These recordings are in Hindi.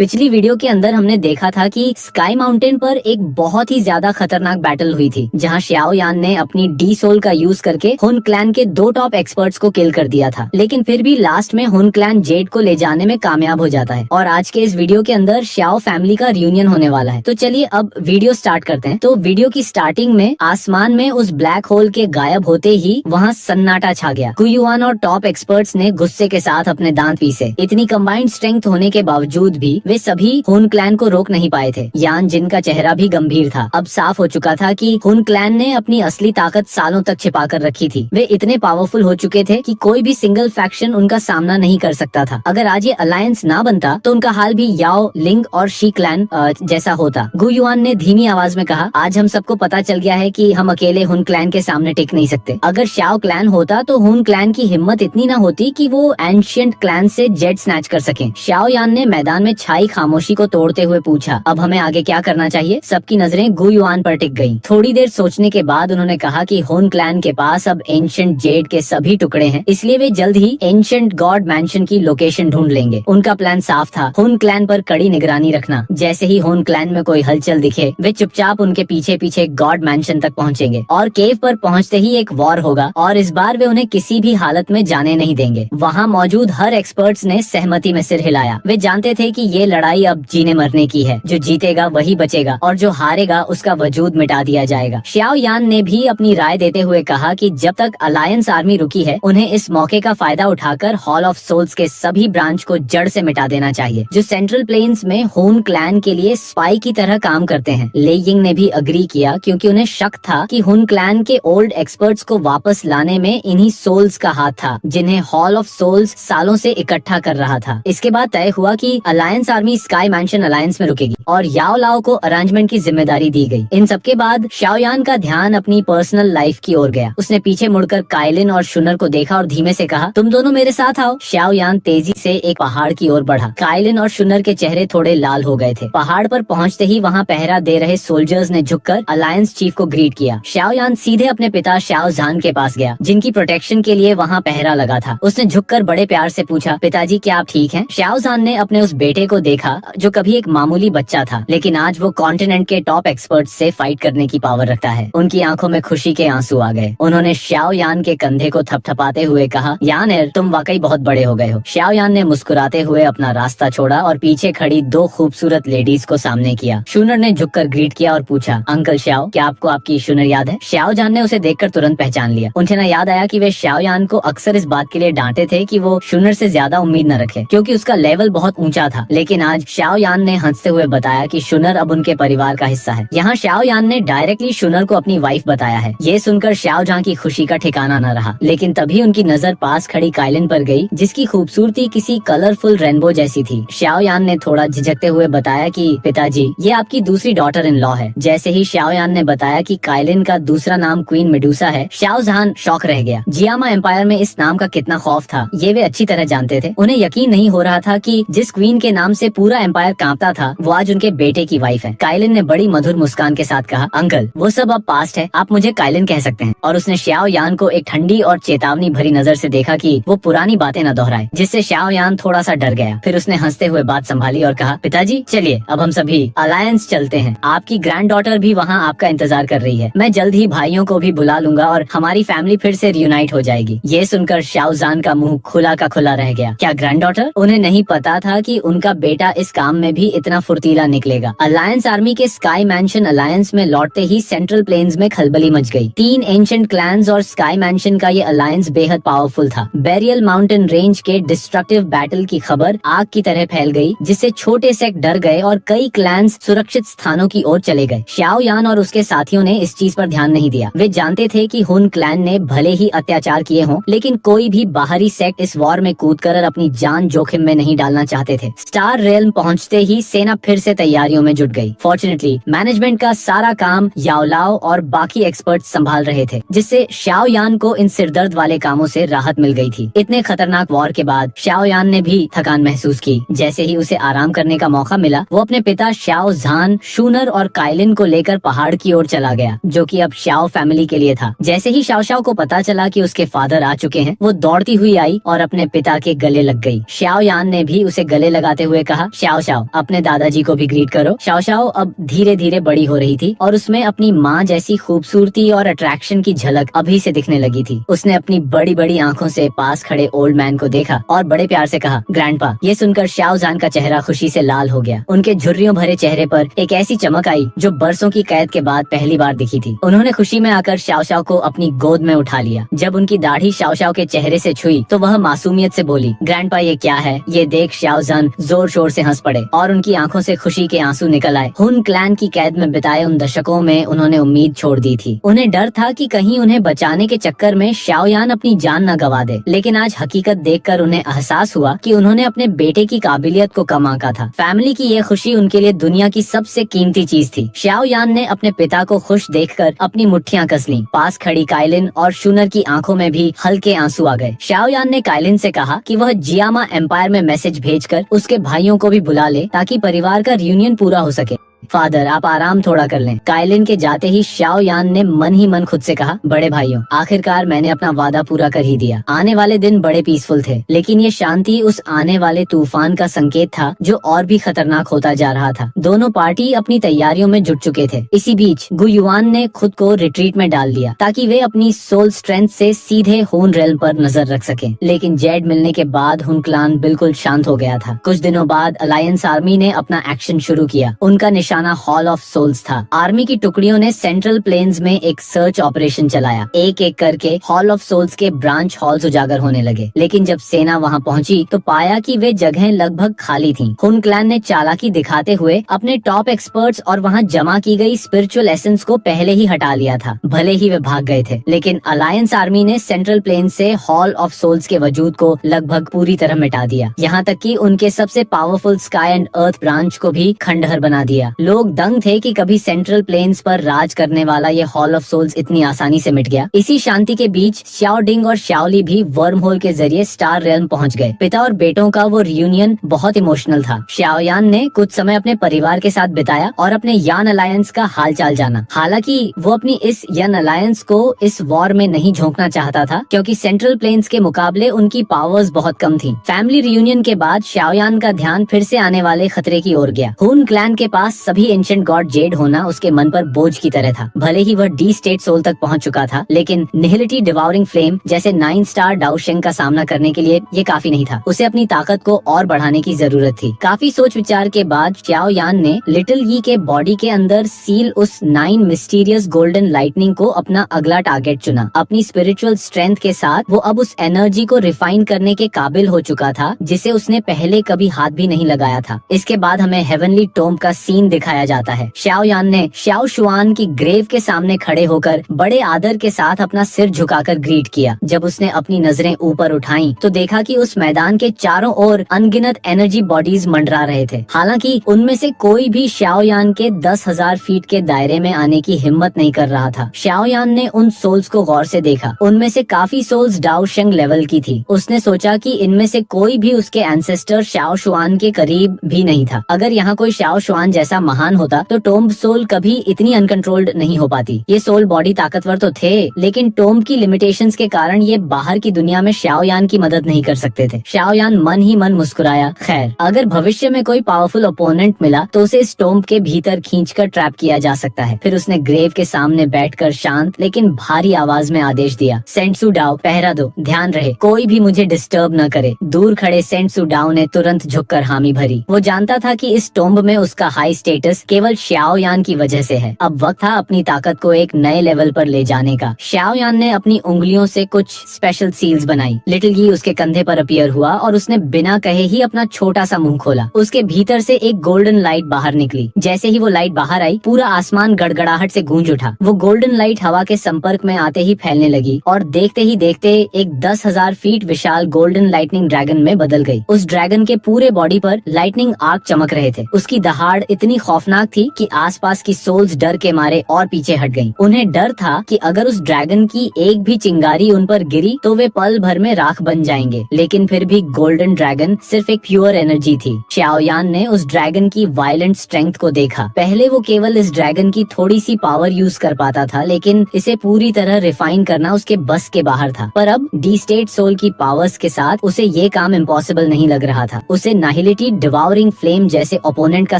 पिछली वीडियो के अंदर हमने देखा था कि स्काई माउंटेन पर एक बहुत ही ज्यादा खतरनाक बैटल हुई थी, जहां श्याओ यान ने अपनी डी सोल का यूज करके हुन क्लैन के 2 टॉप एक्सपर्ट्स को किल कर दिया था। लेकिन फिर भी लास्ट में हुन क्लैन जेड को ले जाने में कामयाब हो जाता है और आज के इस वीडियो के अंदर श्याओ फैमिली का रियूनियन होने वाला है। तो चलिए अब वीडियो स्टार्ट करते हैं। तो वीडियो की स्टार्टिंग में आसमान में उस ब्लैक होल के गायब होते ही वहाँ सन्नाटा छा गया। गुयुआन और टॉप एक्सपर्ट्स ने गुस्से के साथ अपने दांत पीसे। इतनी कंबाइंड स्ट्रेंथ होने के बावजूद भी वे सभी हुन क्लैन को रोक नहीं पाए थे। यान, जिनका चेहरा भी गंभीर था, अब साफ हो चुका था कि हुन क्लैन ने अपनी असली ताकत सालों तक छिपा कर रखी थी। वे इतने पावरफुल हो चुके थे कि कोई भी सिंगल फैक्शन उनका सामना नहीं कर सकता था। अगर आज ये अलायंस ना बनता तो उनका हाल भी याओ, लिंग और शी क्लैन जैसा होता। गुयुआन ने धीमी आवाज में कहा, आज हम सबको पता चल गया है कि हम अकेले हुन क्लैन के सामने टिक नहीं सकते। अगर श्याओ क्लैन होता तो हुन क्लैन की हिम्मत इतनी ना होती कि वो एंशिएंट क्लैन से जेड स्नैच कर सके। श्याओ यान ने मैदान में छाई खामोशी को तोड़ते हुए पूछा, अब हमें आगे क्या करना चाहिए? सबकी नजरें गुयुआन पर टिक गईं। थोड़ी देर सोचने के बाद उन्होंने कहा कि हुन क्लैन के पास अब एंशिएंट जेड के सभी टुकड़े हैं, इसलिए वे जल्द ही एंशिएंट गॉड मैंशन की लोकेशन ढूंढ लेंगे। उनका प्लान साफ था, हुन क्लैन पर कड़ी निगरानी रखना। जैसे ही हुन क्लैन में कोई हलचल दिखे, वे चुपचाप उनके पीछे पीछे गॉड मैंशन तक पहुंचेंगे और केव पर पहुंचते ही एक वॉर होगा और इस बार वे उन्हें किसी भी हालत में जाने नहीं देंगे। वहाँ मौजूद हर एक्सपर्ट्स ने सहमति में सिर हिलाया। वे जानते थे कि ये लड़ाई अब जीने मरने की है। जो जीतेगा वही बचेगा और जो हारेगा उसका वजूद मिटा दिया जाएगा। श्याओ यान ने भी अपनी राय देते हुए कहा कि जब तक अलायंस आर्मी रुकी है, उन्हें इस मौके का फायदा उठाकर हॉल ऑफ सोल्स के सभी ब्रांच को जड़ से मिटा देना चाहिए, जो सेंट्रल प्लेन्स में हुन क्लैन के लिए स्पाई की तरह काम करते हैं। ले यिंग ने भी अग्री किया, क्योंकि उन्हें शक था कि हुन क्लैन के ओल्ड एक्सपर्ट्स को वापस लाने में इन्हीं सोल्स का हाथ था, जिन्हें हॉल ऑफ सोल्स सालों से इकट्ठा कर रहा था। इसके बाद तय हुआ कि alliance army sky mention alliance में रुकेगी और याओ लाओ को अरेंजमेंट की जिम्मेदारी दी गई। इन सबके बाद श्याओ यान का ध्यान अपनी पर्सनल लाइफ की ओर गया। उसने पीछे मुड़कर काइलिन और शुनर को देखा और धीमे से कहा, तुम दोनों मेरे साथ आओ। श्याओ यान तेजी से एक पहाड़ की ओर बढ़ा। काइलिन और शुनर के चेहरे थोड़े लाल हो गए थे। पहाड़ पर पहुंचते ही वहां पहरा दे रहे सोल्जर्स ने झुककर अलायंस चीफ को ग्रीट किया। श्याओ यान सीधे अपने पिता श्याओ जान के पास गया, जिनकी प्रोटेक्शन के लिए वहां पहरा लगा था। उसने झुककर बड़े प्यार से पूछा, पिताजी क्या आप ठीक हैं? श्याओ जान ने अपने उस बेटे को देखा जो कभी एक मामूली बच्चा था, लेकिन आज वो कॉन्टिनेंट के टॉप एक्सपर्ट्स से फाइट करने की पावर रखता है। उनकी आंखों में खुशी के आंसू आ गए। उन्होंने श्याओ यान के कंधे को थपथपाते हुए कहा, यान तुम वाकई बहुत बड़े हो गए हो। श्याओ यान ने मुस्कुराते हुए अपना रास्ता छोड़ा और पीछे खड़ी 2 खूबसूरत लेडीज को सामने किया। शुनर ने झुककर ग्रीट किया और पूछा, अंकल श्याओ, क्या आपको आपकी शुनर याद है? श्याओ जान ने उसे देखकर तुरंत पहचान लिया। उन्हें न याद आया कि वे श्याओ यान को अक्सर इस बात के लिए डांटे थे कि वो शुनर से ज्यादा उम्मीद न रखे, क्योंकि उसका लेवल बहुत ऊंचा था। लेकिन आज श्याओ यान ने हंसते हुए बताया कि शुनर अब उनके परिवार का हिस्सा है। यहाँ श्याओ यान ने डायरेक्टली शुनर को अपनी वाइफ बताया है। ये सुनकर श्याओ जान की खुशी का ठिकाना न रहा, लेकिन तभी उनकी नजर पास खड़ी काइलिन पर गई, जिसकी खूबसूरती किसी कलरफुल रेनबो जैसी थी। श्याओ यान ने थोड़ा झिझकते हुए बताया कि पिताजी, ये आपकी दूसरी डॉटर इन लॉ है। जैसे ही श्याओ यान ने बताया कि काइलिन का दूसरा नाम क्वीन मेडुसा है, श्याओ जान शॉक रह गया। जियामा एम्पायर में इस नाम का कितना खौफ था, ये वे अच्छी तरह जानते थे। उन्हें यकीन नहीं हो रहा था कि जिस क्वीन के नाम से पूरा एम्पायर कांपता था, वो आज उनके बेटे की वाइफ है। काइलिन ने बड़ी मधुर मुस्कान के साथ कहा, अंकल वो सब अब पास्ट है, आप मुझे काइलिन कह सकते हैं। और उसने श्याओ यान को एक ठंडी और चेतावनी भरी नजर से देखा कि वो पुरानी बातें न दोहराए, जिससे श्याओ यान थोड़ा सा डर गया। फिर उसने हंसते हुए बात संभाली और कहा, पिताजी चलिए अब हम सभी अलायंस चलते हैं। आपकी ग्रैंड डॉटर भी वहाँ आपका इंतजार कर रही है। मैं जल्द ही भाइयों को भी बुला लूंगा और हमारी फैमिली फिर से रियूनाइट हो जाएगी। ये सुनकर श्याओ जान का मुंह खुला का खुला रह गया। क्या ग्रैंड डॉटर? उन्हें नहीं पता था कि उनका बेटा इस काम में भी इतना फुर्तीला निकलेगा। अलायंस आर्मी के स्काई मैंशन अलायंस में लौटते ही सेंट्रल प्लेन्स में खलबली मच गई। 3 एंशिएंट क्लैंस और स्काई मैंशन का ये अलायंस बेहद पावरफुल था। बेरियल माउंटेन रेंज के डिस्ट्रक्टिव बैटल की खबर आग की तरह फैल गई, जिससे छोटे सेक्ट डर गए और कई क्लैंस सुरक्षित स्थानों की ओर चले गए। श्याओ यान और उसके साथियों ने इस चीज पर ध्यान नहीं दिया। वे जानते थे कि हुन क्लैन ने भले ही अत्याचार किए हों, लेकिन कोई भी बाहरी सेक्ट इस वॉर में कूदकर अपनी जान जोखिम में नहीं डालना चाहते थे। स्टार रेल्म पहुंचते ही सेना फिर से तैयारियों में जुट गई। फॉर्चुनेटली मैनेजमेंट का सारा काम याओ लाओ और बाकी एक्सपर्ट संभाल रहे थे, जिससे श्याओ यान को इन सिरदर्द वाले कामों से राहत मिल गई थी। इतने खतरनाक वॉर के बाद श्याओ यान ने भी थकान महसूस की। जैसे ही उसे आराम करने का मौका मिला, वो अपने पिता श्याओ जान, शुनर और काइलिन को लेकर पहाड़ की ओर चला गया, जो कि अब श्याओ फैमिली के लिए था। जैसे ही श्याओ श्याओ को पता चला कि उसके फादर आ चुके हैं, वो दौड़ती हुई आई और अपने पिता के गले लग गई। श्याओ यान ने भी उसे गले लगाते हुए कहा, शाओ शाओ अपने दादाजी को भी ग्रीट करो। शाओ शाओ अब धीरे धीरे बड़ी हो रही थी और उसमें अपनी माँ जैसी खूबसूरती और अट्रैक्शन की झलक अभी से दिखने लगी थी। उसने अपनी बड़ी बड़ी आंखों से पास खड़े ओल्ड मैन को देखा और बड़े प्यार से कहा, ग्रैंडपा। ये सुनकर शाओ जान का चेहरा खुशी से लाल हो गया। उनके झुर्रियों भरे चेहरे पर एक ऐसी चमक आई जो बरसों की कैद के बाद पहली बार दिखी थी। उन्होंने खुशी में आकर शाओ शाओ को अपनी गोद में उठा लिया। जब उनकी दाढ़ी शाओ शाओ के चेहरे से छुई तो वह मासूमियत से बोली, ग्रैंडपा ये क्या है? ये देख शाओ जान जोर शोर से हंस पड़े और उनकी आंखों से खुशी के आंसू निकल आए। हुन क्लैन की कैद में बिताए उन दशकों में उन्होंने उम्मीद छोड़ दी थी। उन्हें डर था कि कहीं उन्हें बचाने के चक्कर में शाओ यान अपनी जान न गवा दे, लेकिन आज हकीकत देखकर उन्हें एहसास हुआ कि उन्होंने अपने बेटे की काबिलियत को कम आंका था। फैमिली की ये खुशी उनके लिए दुनिया की सबसे कीमती चीज थी। शाओ यान ने अपने पिता को खुश देखकर अपनी मुट्ठियां कस लीं। पास खड़ी काइलिन और शूनर की आंखों में भी हल्के आंसू आ गए। शाओ यान ने काइलिन से कहा कि वह जियामा एम्पायर में मैसेज भेजकर उसके भाइयों को भी बुला ले ताकि परिवार का रियूनियन पूरा हो सके। फादर आप आराम थोड़ा कर लें। काइलिन के जाते ही शाओ यान ने मन ही मन खुद से कहा, बड़े भाइयों आखिरकार मैंने अपना वादा पूरा कर ही दिया। आने वाले दिन बड़े पीसफुल थे, लेकिन ये शांति उस आने वाले तूफान का संकेत था जो और भी खतरनाक होता जा रहा था। दोनों पार्टी अपनी तैयारियों में जुट चुके थे। इसी बीच गु युआन ने खुद को रिट्रीट में डाल दिया ताकि वे अपनी सोल स्ट्रेंथ से सीधे हुन रेल्म पर नजर रख सकें। लेकिन जेड मिलने के बाद हुन क्लान बिल्कुल शांत हो गया था। कुछ दिनों बाद अलायंस आर्मी ने अपना एक्शन शुरू किया। उनका निशाना हॉल ऑफ सोल्स था। आर्मी की टुकड़ियों ने सेंट्रल प्लेन्स में एक सर्च ऑपरेशन चलाया। एक एक करके हॉल ऑफ सोल्स के ब्रांच हॉल्स उजागर होने लगे, लेकिन जब सेना वहां पहुंची तो पाया कि वे जगहें लगभग खाली थीं। हुन क्लैन ने चालाकी दिखाते हुए अपने टॉप एक्सपर्ट्स और वहां जमा की गई स्पिरिचुअल एसेंस को पहले ही हटा लिया था। भले ही वे भाग गए थे, लेकिन अलायंस आर्मी ने सेंट्रल प्लेन से हॉल ऑफ सोल्स के वजूद को लगभग पूरी तरह मिटा दिया। यहाँ तक कि उनके सबसे powerful sky and earth branch को भी खंडहर बना दिया। लोग दंग थे कि कभी सेंट्रल प्लेन्स पर राज करने वाला ये हॉल ऑफ सोल्स इतनी आसानी से मिट गया। इसी शांति के बीच शाओ डिंग और शाओली भी वर्म होल के जरिए स्टार रेल्म पहुंच गए। पिता और बेटों का वो रियूनियन बहुत इमोशनल था। शाओ यान ने कुछ समय अपने परिवार के साथ बिताया और अपने यान अलायंस का हाल चाल जाना। हालांकि वो अपनी इस यान अलायंस को इस वॉर में नहीं झोंकना चाहता था, क्योंकि सेंट्रल प्लेन्स के मुकाबले उनकी पावर्स बहुत कम थी। फैमिली रियूनियन के बाद शाओ यान का ध्यान फिर से आने वाले खतरे की ओर गया। हुन क्लैन के पास सभी एंशिएंट गॉड जेड होना उसके मन पर बोझ की तरह था। भले ही वह डी स्टेट सोल तक पहुंच चुका था, लेकिन निहिलिटी डिवाउरिंग फ्लेम जैसे 9 स्टार डाउशेंग का सामना करने के लिए ये काफी नहीं था। उसे अपनी ताकत को और बढ़ाने की जरूरत थी। काफी सोच विचार के बाद शाओ यान ने लिटिल यी के बॉडी के अंदर सील उस 9 मिस्टीरियस गोल्डन लाइटनिंग को अपना अगला टारगेट चुना। अपनी स्पिरिचुअल स्ट्रेंथ के साथ वो अब उस एनर्जी को रिफाइन करने के काबिल हो चुका था जिसे उसने पहले कभी हाथ भी नहीं लगाया था। इसके बाद हमें हेवनली टोम्ब का सीन दिखाया जाता है। शाओ यान ने शाओ शुआन की ग्रेव के सामने खड़े होकर बड़े आदर के साथ अपना सिर झुकाकर ग्रीट किया। जब उसने अपनी नजरें ऊपर उठाई तो देखा कि उस मैदान के चारों ओर अनगिनत एनर्जी बॉडीज मंडरा रहे थे। हालांकि उनमें से कोई भी शाओ यान के 10,000 फीट के दायरे में आने की हिम्मत नहीं कर रहा था। शाओ यान ने उन सोल्स को गौर से देखा। उनमें से काफी सोल्स डाओशेंग लेवल की थी। उसने सोचा कि इनमें से कोई भी उसके एंसेस्टर शाओ शुआन के करीब भी नहीं था। अगर यहाँ कोई शाओ शुआन जैसा महान होता तो टोम्ब सोल कभी इतनी अनकंट्रोल्ड नहीं हो पाती। ये सोल बॉडी ताकतवर तो थे, लेकिन टोम्ब की लिमिटेशंस के कारण ये बाहर की दुनिया में शाओ यान की मदद नहीं कर सकते थे। शाओ यान मन ही मन मुस्कुराया। खैर, अगर भविष्य में कोई पावरफुल ओपोनेंट मिला तो उसे इस टोम्ब के भीतर खींचकर ट्रैप किया जा सकता है। फिर उसने ग्रेव के सामने बैठकर शांत लेकिन भारी आवाज में आदेश दिया, सेंटसू डाओ पहरा दो, ध्यान रहे कोई भी मुझे डिस्टर्ब न करे। दूर खड़े सेंटसू डाओ ने तुरंत झुककर हामी भरी। वो जानता था कि इस टोम्ब में उसका हाई स्टेटस केवल शाओ यान की वजह से है। अब वक्त था अपनी ताकत को एक नए लेवल पर ले जाने का। शाओ यान ने अपनी उंगलियों से कुछ स्पेशल सील्स बनाई। लिटिल यी उसके कंधे पर अपीयर हुआ और उसने बिना कहे ही अपना छोटा सा मुंह खोला। उसके भीतर से एक गोल्डन लाइट बाहर निकली। जैसे ही वो लाइट बाहर आई, पूरा आसमान गड़गड़ाहट से गूंज उठा। वो गोल्डन लाइट हवा के संपर्क में आते ही फैलने लगी और देखते ही देखते एक 10,000 फीट विशाल गोल्डन लाइटनिंग ड्रैगन में बदल गई। उस ड्रैगन के पूरे बॉडी पर लाइटनिंग आर्क चमक रहे थे। उसकी दहाड़ इतनी खौफनाक थी कि आसपास की सोल्स डर के मारे और पीछे हट गईं। उन्हें डर था कि अगर उस ड्रैगन की एक भी चिंगारी उन पर गिरी तो वे पल भर में राख बन जाएंगे। लेकिन फिर भी गोल्डन ड्रैगन सिर्फ एक प्योर एनर्जी थी। शाओयान ने उस ड्रैगन की वायलेंट स्ट्रेंथ को देखा। पहले वो केवल इस ड्रैगन की थोड़ी सी पावर यूज कर पाता था, लेकिन इसे पूरी तरह रिफाइन करना उसके बस के बाहर था। पर अब डी स्टेट सोल की पावर्स के साथ उसे ये काम इम्पॉसिबल नहीं लग रहा था। उसे नाहिलिटी डिवाउरिंग फ्लेम जैसे ओपोनेंट का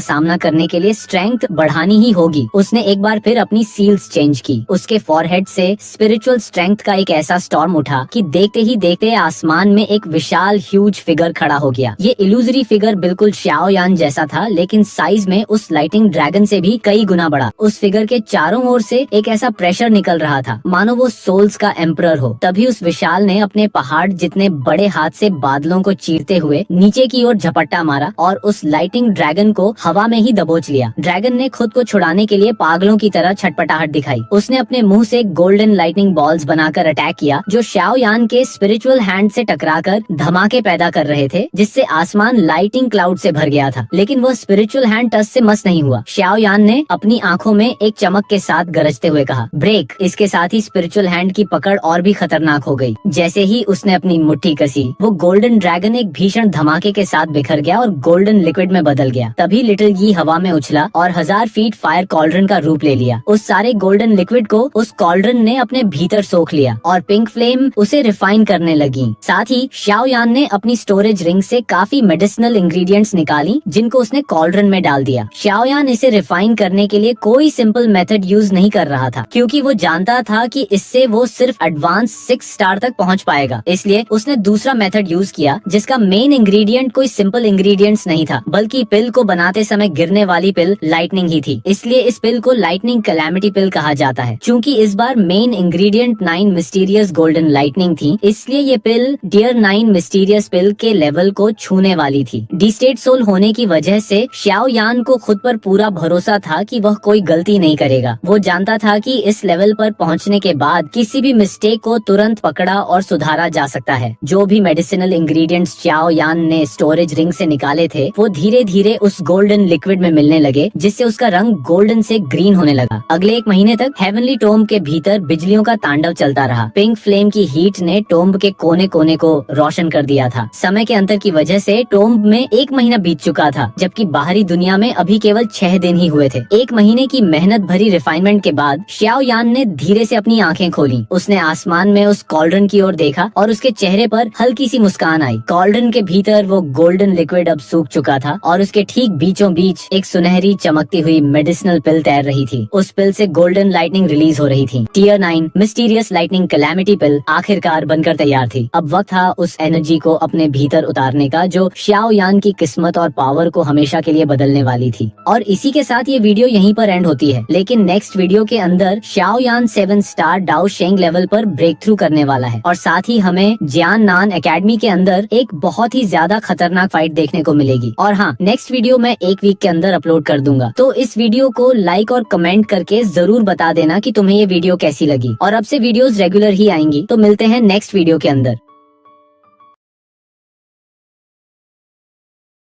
सामना करने के लिए स्ट्रेंथ बढ़ानी ही होगी। उसने एक बार फिर अपनी सील्स चेंज की। उसके फॉरहेड से स्पिरिचुअल स्ट्रेंथ का एक ऐसा स्टॉर्म उठा कि देखते ही देखते आसमान में एक विशाल ह्यूज फिगर खड़ा हो गया। ये इल्यूजरी फिगर बिल्कुल शाओयान जैसा था, लेकिन साइज में उस लाइटिंग ड्रैगन से भी कई गुना बड़ा। उस फिगर के चारों ओर से एक ऐसा प्रेशर निकल रहा था मानो वो सोल्स का एम्परर हो। तभी उस विशाल ने अपने पहाड़ जितने बड़े हाथ से बादलों को चीरते हुए नीचे की ओर झपट्टा मारा और उस लाइटिंग ड्रैगन को हवा में ही दबोच लिया। ड्रैगन ने खुद को छुड़ाने के लिए पागलों की तरह छटपटाहट दिखाई। उसने अपने मुंह से गोल्डन लाइटनिंग बॉल्स बनाकर अटैक किया जो शाओयान के स्पिरिचुअल हैंड से टकराकर धमाके पैदा कर रहे थे, जिससे आसमान लाइटिंग क्लाउड से भर गया था। लेकिन वह स्पिरिचुअल हैंड टच से मस नहीं हुआ। शाओयान ने अपनी आंखों में एक चमक के साथ गरजते हुए कहा, ब्रेक। इसके साथ ही स्पिरिचुअल हैंड की पकड़ और भी खतरनाक हो गई। जैसे ही उसने अपनी मुट्ठी कसी, वो गोल्डन ड्रैगन एक भीषण धमाके के साथ बिखर गया और गोल्डन लिक्विड में बदल गया। तभी लिटिल यी हवा में उछला और 1000 फीट फायर कॉल्ड्रन का रूप ले लिया। उस सारे गोल्डन लिक्विड को उस कॉल्ड्रन ने अपने भीतर सोख लिया और पिंक फ्लेम उसे रिफाइन करने लगी। साथ ही शाओयान ने अपनी स्टोरेज रिंग से काफी मेडिसिनल इंग्रेडिएंट्स निकाली, जिनको उसने कॉल्ड्रन में डाल दिया। शाओयान इसे रिफाइन करने के लिए कोई सिंपल मेथड यूज नहीं कर रहा था, क्योंकि वो जानता था कि इससे वो सिर्फ एडवांस 6 स्टार तक पहुंच पाएगा। इसलिए उसने दूसरा मेथड यूज किया, जिसका मेन इंग्रेडिएंट कोई सिंपल इंग्रेडिएंट्स नहीं था, बल्कि पिल को बनाते समय गिरने वाली पिल लाइटनिंग ही थी। इसलिए इस पिल को लाइटनिंग कैलामिटी पिल कहा जाता है। क्योंकि इस बार main ingredient 9 mysterious golden lightning थी, इसलिए ये पिल डियर 9 मिस्टीरियस पिल के लेवल को छूने वाली थी। डी स्टेट सोल होने की वजह से शाओयान को खुद पर पूरा भरोसा था कि वह कोई गलती नहीं करेगा। वो जानता था कि इस लेवल पर पहुंचने के बाद किसी भी मिस्टेक को तुरंत पकड़ा और सुधारा जा सकता है। जो भी मेडिसिनल इंग्रेडिएंट्स शाओयान ने स्टोरेज रिंग से निकाले थे, वो धीरे धीरे उस गोल्डन लिक्विड में मिलने लगे, जिससे उसका रंग गोल्डन से ग्रीन होने लगा। अगले 1 महीने तक हेवनली टोम्ब के भीतर बिजलियों का तांडव चलता रहा। पिंक फ्लेम की हीट ने टोम्ब के कोने कोने को रोशन कर दिया था। समय के अंतर की वजह से टोम्ब में 1 महीना बीत चुका था, जबकि बाहरी दुनिया में अभी केवल 6 दिन ही हुए थे। 1 महीने की मेहनत भरी रिफाइनमेंट के बाद शाओयान ने धीरे से अपनी आंखें खोली। उसने आसमान में उस कॉल्ड्रन की ओर देखा और उसके चेहरे पर हल्की सी मुस्कान आई। कॉल्ड्रन के भीतर वो गोल्डन लिक्विड अब सूख चुका था और उसके ठीक बीचों बीच एक सुनहरी चमकती हुई मेडिसिनल पिल तैर रही थी। उस पिल से गोल्डन लाइटनिंग रिलीज हो रही थी। टियर 9 मिस्टीरियस लाइटनिंग कैलामिटी पिल आखिरकार बनकर तैयार थी। अब वक्त था उस एनर्जी को अपने भीतर उतारने का, जो शाओयान की किस्मत और पावर को हमेशा के लिए बदलने वाली थी। और इसी के साथ ये वीडियो यहीं पर एंड होती है, लेकिन नेक्स्ट वीडियो के अंदर शाओयान 7 स्टार डाओ शेंग लेवल पर ब्रेक थ्रू करने वाला है और साथ ही हमें जियान नान एकेडमी के अंदर एक बहुत ही ज्यादा खतरनाक फाइट देखने को मिलेगी। और हाँ, नेक्स्ट वीडियो मैं 1 वीक के अंदर अपलोड कर दूंगा, तो इस वीडियो को लाइक और कमेंट करके जरूर बता देना कि तुम्हें ये वीडियो कैसी लगी। और अब से वीडियोस रेगुलर ही आएंगी, तो मिलते हैं नेक्स्ट वीडियो के अंदर।